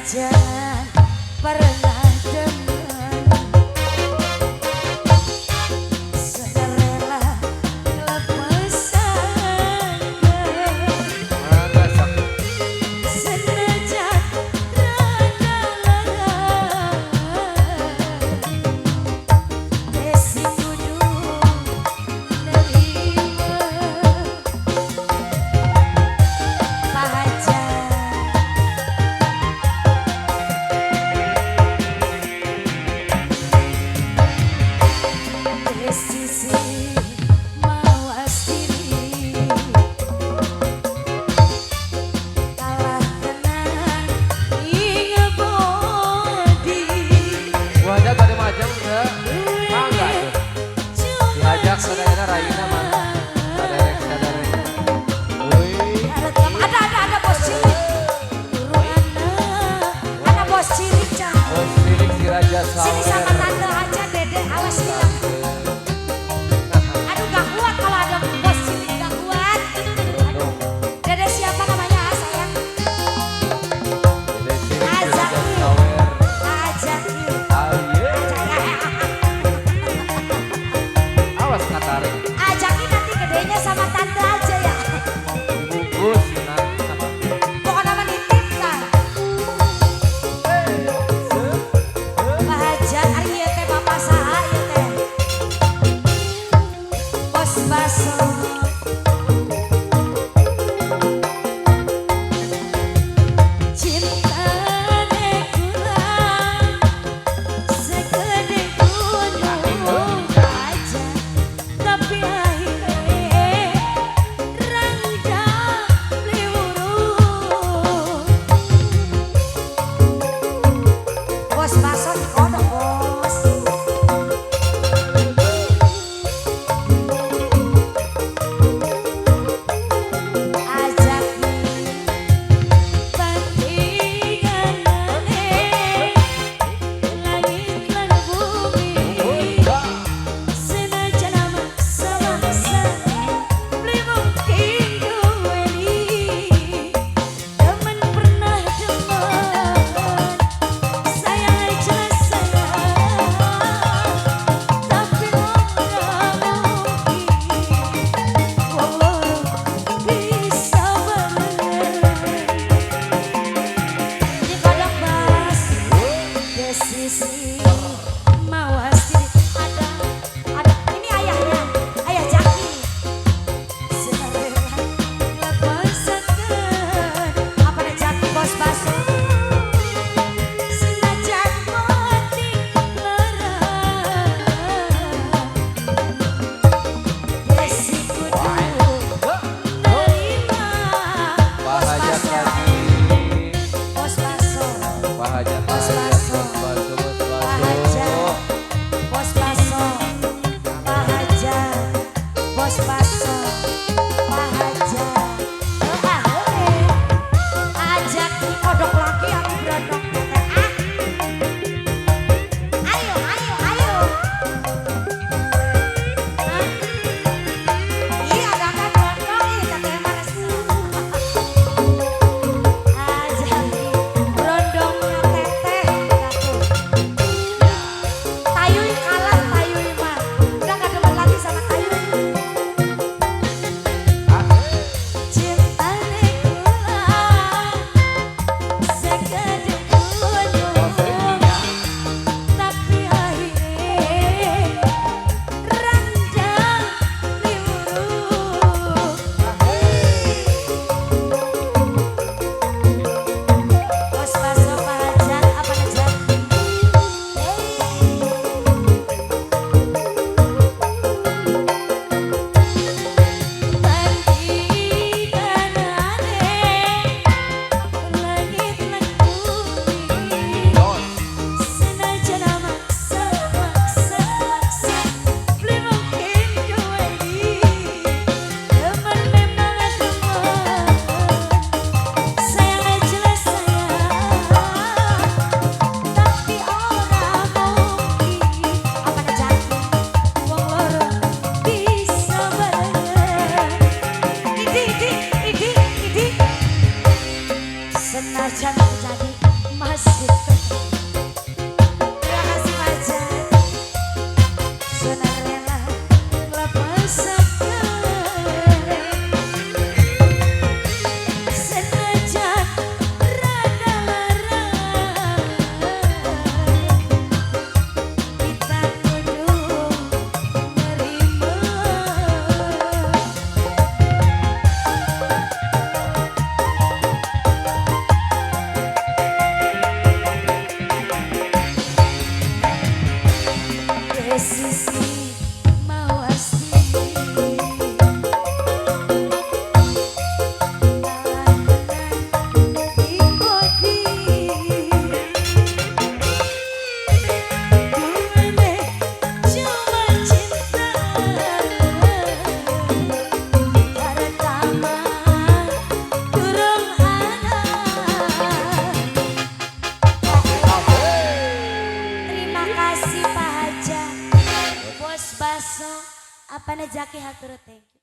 Senajan pernah dengar sudah rela lepaskan. Senajan rada lara Desi kudu nerima pahajar. Sisi mawas diri kalah tenang ingat bodi. Wajah pada majang enggak? Mangga tuh. Diajak saudara Raina mah. Saudara. Wih. Ada bos cilik. Ada bos cilik Cang. Bos cilik si Raja Sini sama Sawer. tante aja Dede awas bilang. Aduh gak kuat kalau ada bos cilik gak kuat. Aduh. Dede siapa namanya sayang? Dede cilik si Raja Azaki. Sawer. Azaki. Aye. Awas katarik. Azaki nanti gedenya sama tante aja ya. Bungkus. Nah. Pokoknya nama nitip kan. Bahajan ari ieu teh bapak saha ieu teh? Bos baso. Cintane kurang segede gunung aja, tapi akhirnya rangda liwuru. Bos baso dikodok bos. Ajak bandinganane langit lan bumi. Senajan maksa-maksa beli mungkin duweni. Temen pernah demen sayang jelas sayang, tapi ora mungkin wong loro bisa bareng. Di kodok bas desisi mawas diri. Ada ini ayahnya, ayah Jaki. Senajan lepaskan apa nih Jaki bos baso. Senajan mati lara Desi kudu nerima bos Bahajat baso. lagi. Bos baso. Bahajat Bos lagi. baso. Bos baso. Bahajat. Bos baso. Bahajat. Bos baso. Bahajat. Ajak di kodok lagi aku berodok. Ayo. Hah? Iya ada kan berodok ini katanya manis. Ajak di berondongnya teteh gitu. Tayui kalah Tayui mah. Udah gak demen lagi sama Tayui. Cintane kurang segede gunung, tapi akhirnya randang liwuru. Bos baso bahajat apa najat? Bandinganane langit lan bumi. Senajan maksa beli mungkin duweni. Temen memang temen sayang jelas sayang, tapi ora mungkin apa najat wong loro bisa bareng. Idi senajan terjadi Masih. Terima kasih Pak Haja. Sudah rela ngelepas senajan rada larang, kita kudu nerima. Sisi mau asli di bodi Gimana cuma cinta pertama durung ana. Terima kasih Pak Haja Bos Baso apa nejaki hatur teh.